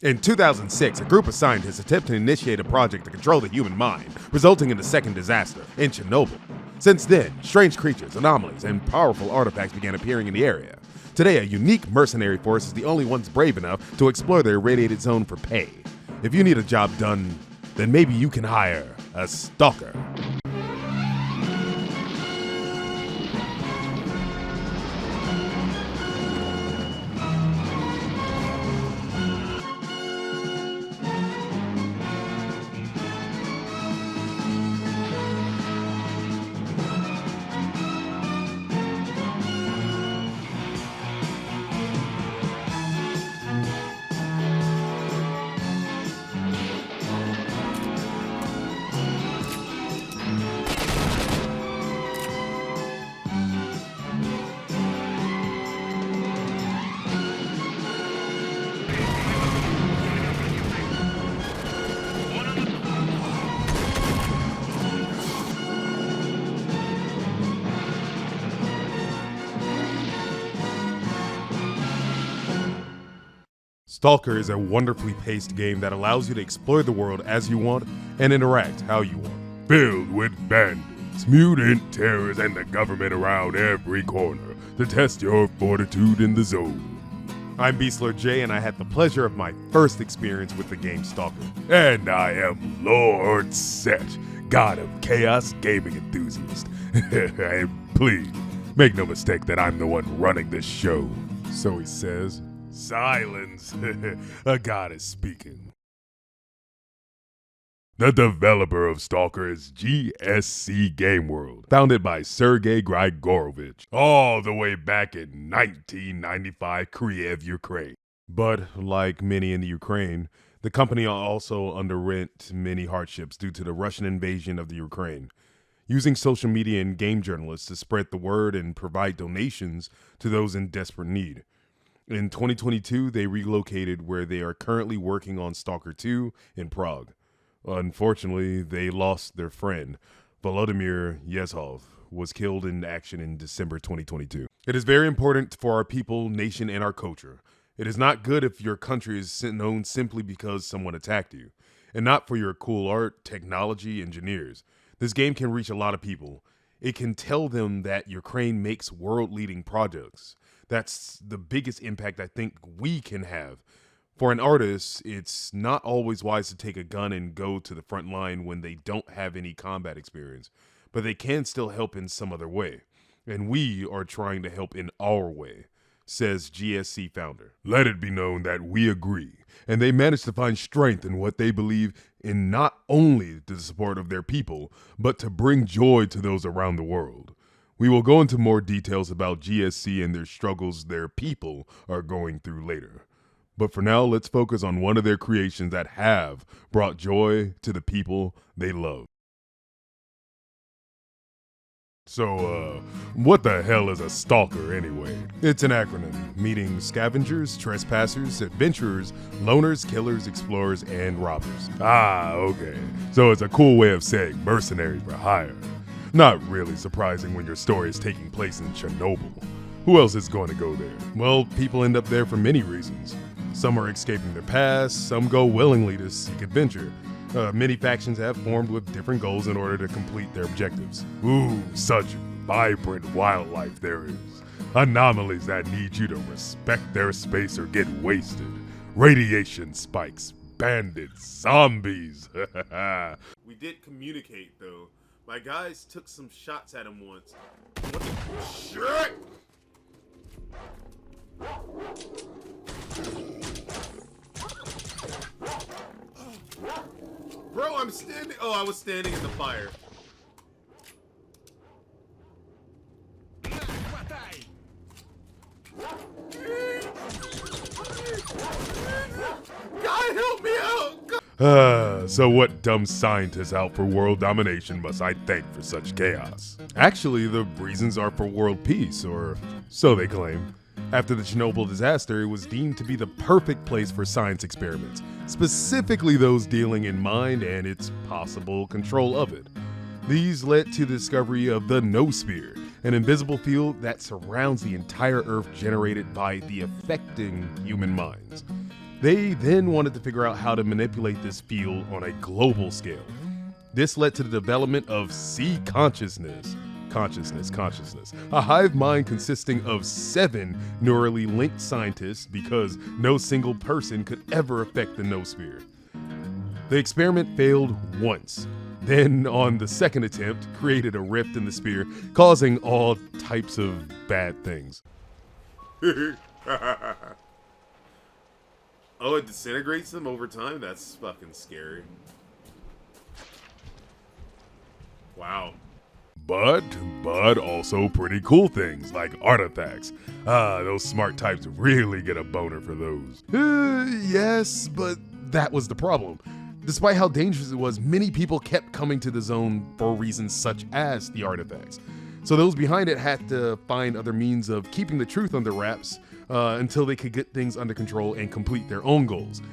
In 2006, a group of scientists attempted to initiate a project to control the human mind, resulting in the second disaster in Chernobyl. Since then, strange creatures, anomalies, and powerful artifacts began appearing in the area. Today, a unique mercenary force is the only ones brave enough to explore the irradiated zone for pay. If you need a job done, then maybe you can hire a stalker. Stalker is a wonderfully paced game that allows you to explore the world as you want and interact how you want. Filled with bandits, mutant terrors, and the government around every corner to test your fortitude in the zone. I'm Beastler J, and I had the pleasure of my first experience with the game Stalker. And I am Lord Sett, god of chaos gaming enthusiast. And please, make no mistake that I'm the one running this show. So he says. Silence. A god is speaking. The developer of Stalker is GSC Game World, founded by Sergei Grigorovich, all the way back in 1995 Kiev, Ukraine. But like many in the Ukraine, the company also underwent many hardships due to the Russian invasion of the Ukraine, using social media and game journalists to spread the word and provide donations to those in desperate need. In 2022, they relocated where they are currently working on Stalker 2 in Prague. Unfortunately, they lost their friend. Volodymyr Yezhov was killed in action in December 2022. It is very important for our people, nation, and our culture. It is not good if your country is known simply because someone attacked you, and not for your cool art, technology, engineers. This game can reach a lot of people. It can tell them that Ukraine makes world-leading projects. That's the biggest impact I think we can have. For an artist, it's not always wise to take a gun and go to the front line when they don't have any combat experience, but they can still help in some other way. And we are trying to help in our way, says GSC founder. Let it be known that we agree, and they managed to find strength in what they believe in, not only the support of their people, but to bring joy to those around the world. We will go into more details about GSC and their struggles their people are going through later. But for now, let's focus on one of their creations that have brought joy to the people they love. So, what the hell is a stalker anyway? It's an acronym, meaning scavengers, trespassers, adventurers, loners, killers, explorers, and robbers. Ah, okay. So it's a cool way of saying mercenaries for hire. Not really surprising when your story is taking place in Chernobyl. Who else is going to go there? Well, people end up there for many reasons. Some are escaping their past, some go willingly to seek adventure. Many factions have formed with different goals in order to complete their objectives. Ooh, such vibrant wildlife there is. Anomalies that need you to respect their space or get wasted. Radiation spikes, bandits, zombies. We did communicate though. My guys took some shots at him once. What the shit? Bro, I'm standing. Oh, I was standing in the fire. God help me out! So what dumb scientist out for world domination must I thank for such chaos? Actually, the reasons are for world peace, or so they claim. After the Chernobyl disaster, it was deemed to be the perfect place for science experiments, specifically those dealing in mind and its possible control of it. These led to the discovery of the noosphere, an invisible field that surrounds the entire Earth generated by the affecting human minds. They then wanted to figure out how to manipulate this field on a global scale. This led to the development of sea consciousness. Consciousness. A hive mind consisting of 7 neurally linked scientists because no single person could ever affect the noosphere. The experiment failed once. Then, on the second attempt, created a rift in the sphere, causing all types of bad things. Oh, it disintegrates them over time? That's fucking scary. Wow. But also pretty cool things like artifacts. Those smart types really get a boner for those. Yes, but that was the problem. Despite how dangerous it was, many people kept coming to the zone for reasons such as the artifacts. So those behind it had to find other means of keeping the truth under wraps until they could get things under control and complete their own goals.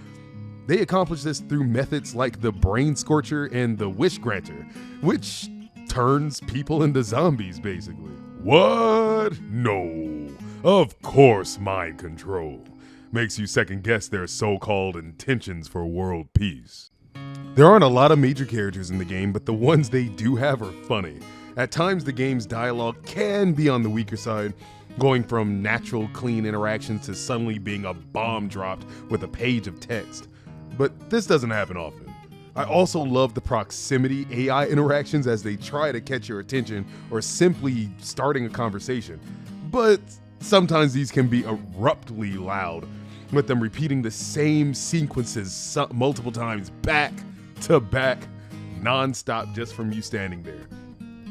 They accomplished this through methods like the Brain Scorcher and the Wish Granter, which turns people into zombies, basically. What? No. Of course, mind control. Makes you second guess their so-called intentions for world peace. There aren't a lot of major characters in the game, but the ones they do have are funny. At times, the game's dialogue can be on the weaker side, going from natural, clean interactions to suddenly being a bomb dropped with a page of text. But this doesn't happen often. I also love the proximity AI interactions as they try to catch your attention or simply starting a conversation. But sometimes these can be abruptly loud, with them repeating the same sequences multiple times back to back, non-stop just from you standing there.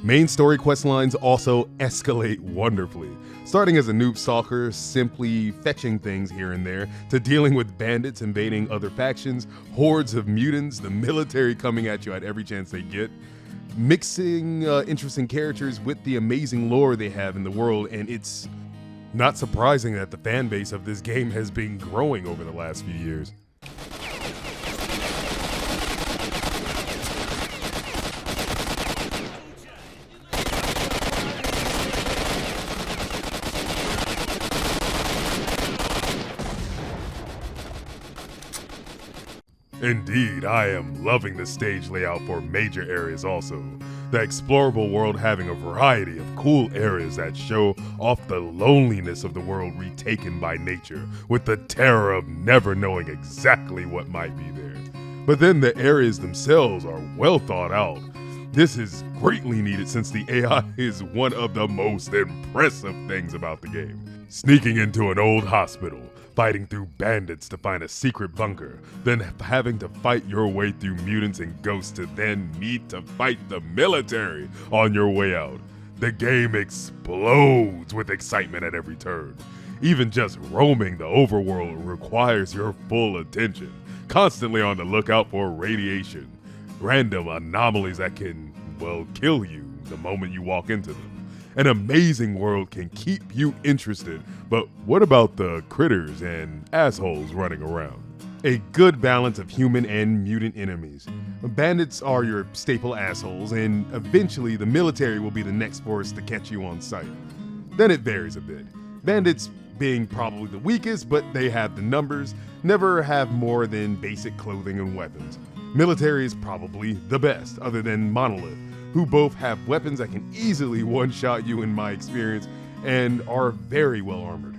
Main story quest lines also escalate wonderfully, starting as a noob stalker, simply fetching things here and there, to dealing with bandits invading other factions, hordes of mutants, the military coming at you at every chance they get, mixing interesting characters with the amazing lore they have in the world, and it's not surprising that the fan base of this game has been growing over the last few years. Indeed, I am loving the stage layout for major areas also. The explorable world having a variety of cool areas that show off the loneliness of the world retaken by nature, with the terror of never knowing exactly what might be there. But then the areas themselves are well thought out. This is greatly needed since the AI is one of the most impressive things about the game. Sneaking into an old hospital, fighting through bandits to find a secret bunker, then having to fight your way through mutants and ghosts to then need to fight the military on your way out. The game explodes with excitement at every turn. Even just roaming the overworld requires your full attention, constantly on the lookout for radiation, random anomalies that can, well, kill you the moment you walk into them. An amazing world can keep you interested, but what about the critters and assholes running around? A good balance of human and mutant enemies. Bandits are your staple assholes, and eventually the military will be the next force to catch you on sight. Then it varies a bit. Bandits being probably the weakest, but they have the numbers, never have more than basic clothing and weapons. Military is probably the best, other than Monolith, who both have weapons that can easily one-shot you in my experience and are very well armored.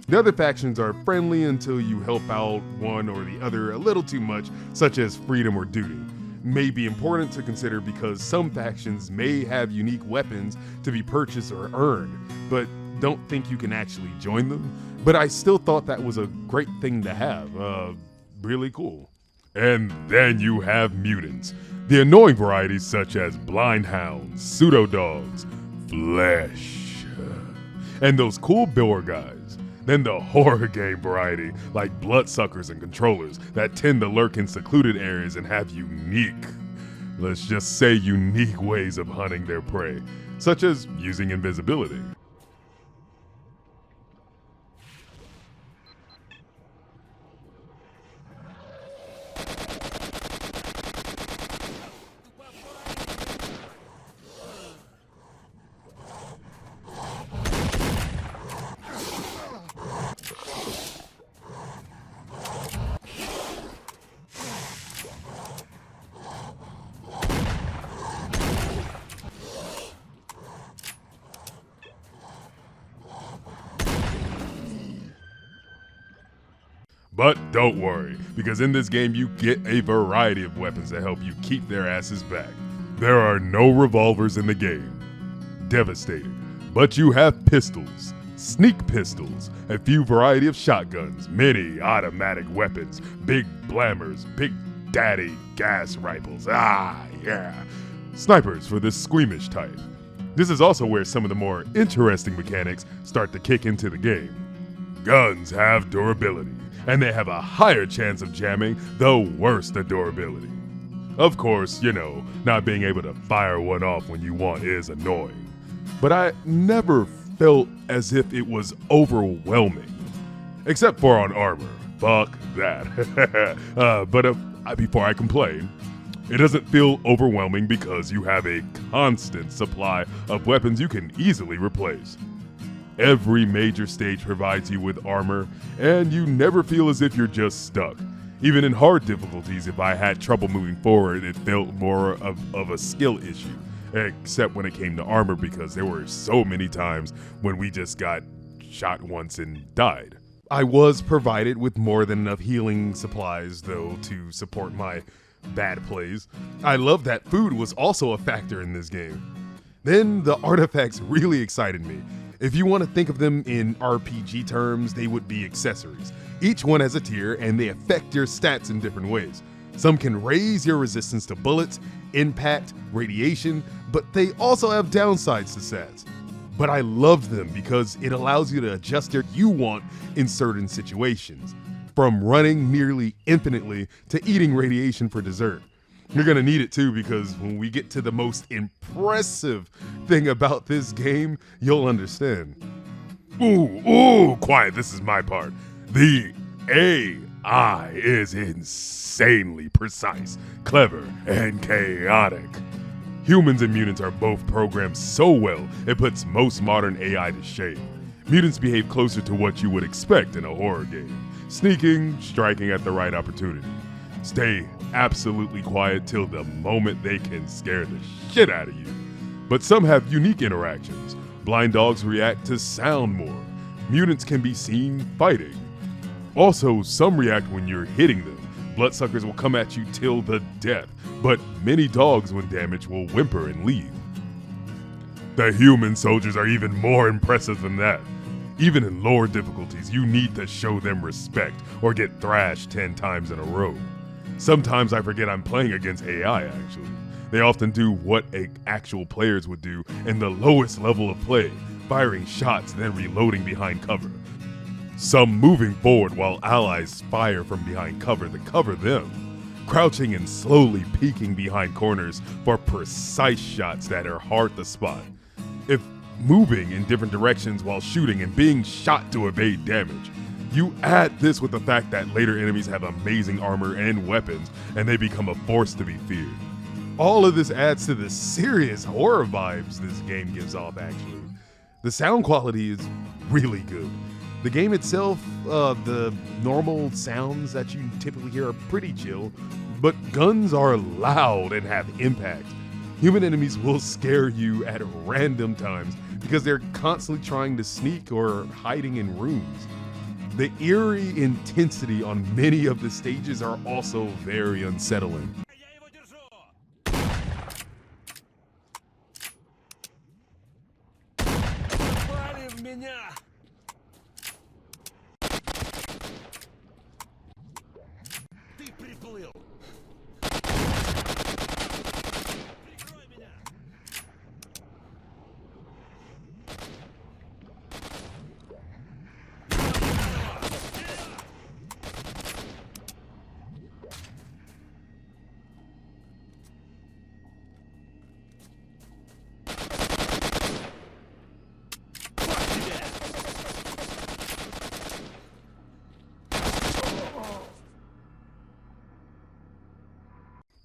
The other factions are friendly until you help out one or the other a little too much, such as freedom or duty. May be important to consider because some factions may have unique weapons to be purchased or earned, but don't think you can actually join them. But I still thought that was a great thing to have. Really cool. And then you have mutants. The annoying varieties such as blind hounds, pseudo dogs, flesh, and those cool boar guys. Then the horror game variety like bloodsuckers and controllers that tend to lurk in secluded areas and have unique, let's just say unique ways of hunting their prey, such as using invisibility. But don't worry, because in this game you get a variety of weapons that help you keep their asses back. There are no revolvers in the game. Devastating. But you have pistols, sneak pistols, a few variety of shotguns, many automatic weapons, big blammers, big daddy gas rifles, snipers for the squeamish type. This is also where some of the more interesting mechanics start to kick into the game. Guns have durability, and they have a higher chance of jamming the worst of durability. Of course, not being able to fire one off when you want is annoying. But I never felt as if it was overwhelming. Except for on armor. Fuck that. But before I complain, it doesn't feel overwhelming because you have a constant supply of weapons you can easily replace. Every major stage provides you with armor, and you never feel as if you're just stuck. Even in hard difficulties, if I had trouble moving forward, it felt more of a skill issue. Except when it came to armor, because there were so many times when we just got shot once and died. I was provided with more than enough healing supplies, though, to support my bad plays. I love that food was also a factor in this game. Then the artifacts really excited me. If you want to think of them in RPG terms, they would be accessories. Each one has a tier, and they affect your stats in different ways. Some can raise your resistance to bullets, impact, radiation, but they also have downsides to stats. But I love them because it allows you to adjust your you want in certain situations. From running nearly infinitely to eating radiation for dessert. You're gonna need it too, because when we get to the most impressive thing about this game, you'll understand. Quiet, this is my part. The AI is insanely precise, clever, and chaotic. Humans and mutants are both programmed so well, it puts most modern AI to shame. Mutants behave closer to what you would expect in a horror game. Sneaking, striking at the right opportunity. Stay absolutely quiet till the moment they can scare the shit out of you. But some have unique interactions. Blind dogs react to sound more. Mutants can be seen fighting. Also, some react when you're hitting them. Bloodsuckers will come at you till the death, but many dogs, when damaged, will whimper and leave. The human soldiers are even more impressive than that. Even in lower difficulties, you need to show them respect or get thrashed 10 times in a row. Sometimes I forget I'm playing against AI, actually. They often do what actual players would do in the lowest level of play, firing shots then reloading behind cover. Some moving forward while allies fire from behind cover to cover them. Crouching and slowly peeking behind corners for precise shots that are hard to spot. If moving in different directions while shooting and being shot to evade damage. You add this with the fact that later enemies have amazing armor and weapons, and they become a force to be feared. All of this adds to the serious horror vibes this game gives off, actually. The sound quality is really good. The game itself, the normal sounds that you typically hear are pretty chill, but guns are loud and have impact. Human enemies will scare you at random times because they're constantly trying to sneak or hiding in rooms. The eerie intensity on many of the stages are also very unsettling.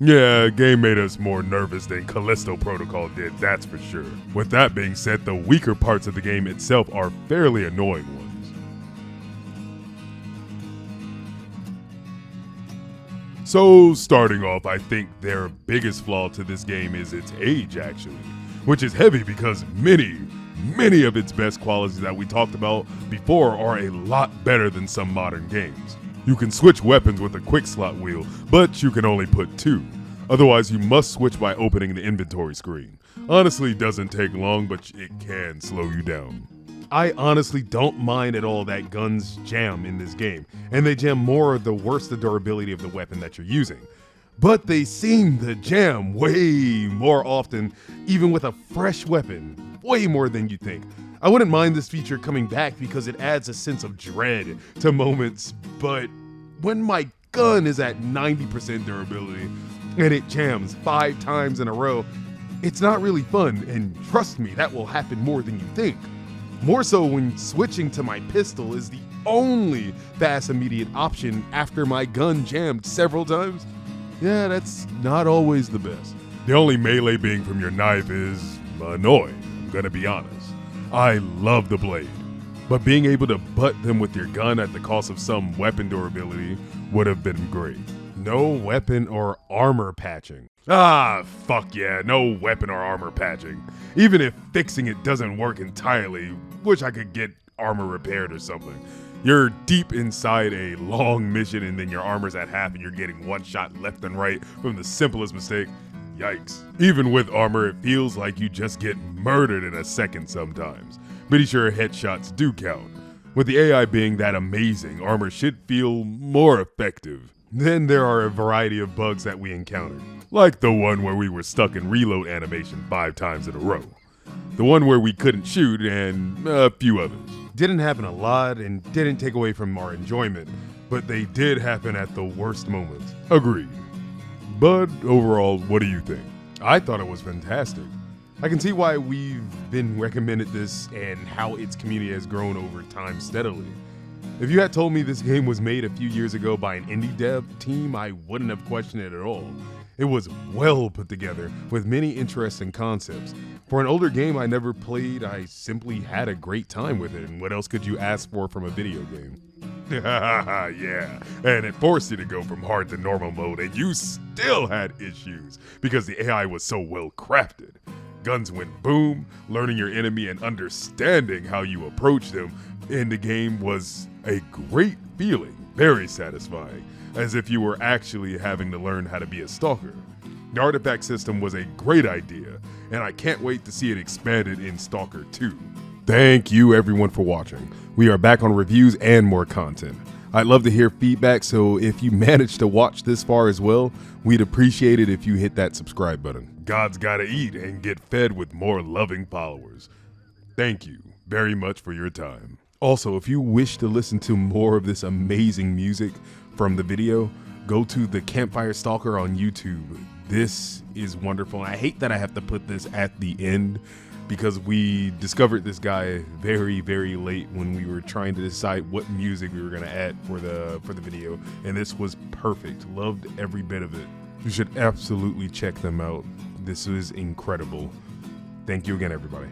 Yeah, game made us more nervous than Callisto Protocol did, that's for sure. With that being said, the weaker parts of the game itself are fairly annoying ones. So, starting off, I think their biggest flaw to this game is its age, actually. Which is heavy because many of its best qualities that we talked about before are a lot better than some modern games. You can switch weapons with a quick slot wheel, but you can only put 2. Otherwise, you must switch by opening the inventory screen. Honestly, doesn't take long, but it can slow you down. I honestly don't mind at all that guns jam in this game, and they jam more the worse the durability of the weapon that you're using. But they seem to jam way more often, even with a fresh weapon, way more than you think. I wouldn't mind this feature coming back because it adds a sense of dread to moments, but when my gun is at 90% durability and it jams 5 times in a row, it's not really fun, and trust me, that will happen more than you think. More so when switching to my pistol is the only fast immediate option after my gun jammed several times. Yeah, that's not always the best. The only melee being from your knife is annoying, I'm gonna be honest. I love the blade, but being able to butt them with your gun at the cost of some weapon durability would have been great. No weapon or armor patching. Ah, fuck yeah, no weapon or armor patching. Even if fixing it doesn't work entirely, wish I could get armor repaired or something. You're deep inside a long mission and then your armor's at half and you're getting one shot left and right from the simplest mistake. Yikes. Even with armor, it feels like you just get murdered in a second sometimes. Pretty sure headshots do count. With the AI being that amazing, armor should feel more effective. Then there are a variety of bugs that we encountered, like the one where we were stuck in reload animation 5 times in a row, the one where we couldn't shoot, and a few others. Didn't happen a lot and didn't take away from our enjoyment, but they did happen at the worst moments. Agreed. But overall, what do you think? I thought it was fantastic. I can see why we've been recommended this and how its community has grown over time steadily. If you had told me this game was made a few years ago by an indie dev team, I wouldn't have questioned it at all. It was well put together with many interesting concepts. For an older game I never played, I simply had a great time with it, and what else could you ask for from a video game? Yeah, and it forced you to go from hard to normal mode, and you still had issues because the AI was so well crafted. Guns went boom, learning your enemy and understanding how you approach them in the game was a great feeling, very satisfying, as if you were actually having to learn how to be a stalker. The artifact system was a great idea, and I can't wait to see it expanded in Stalker 2. Thank you everyone for watching. We are back on reviews and more content. I'd love to hear feedback, so if you managed to watch this far as well, we'd appreciate it if you hit that subscribe button. God's gotta eat and get fed with more loving followers. Thank you very much for your time. Also, if you wish to listen to more of this amazing music from the video, go to the Campfire Stalker on YouTube. This is wonderful. I hate that I have to put this at the end because we discovered this guy very, very late when we were trying to decide what music we were gonna add for the video, and this was perfect. Loved every bit of it. You should absolutely check them out. This was incredible. Thank you again, everybody.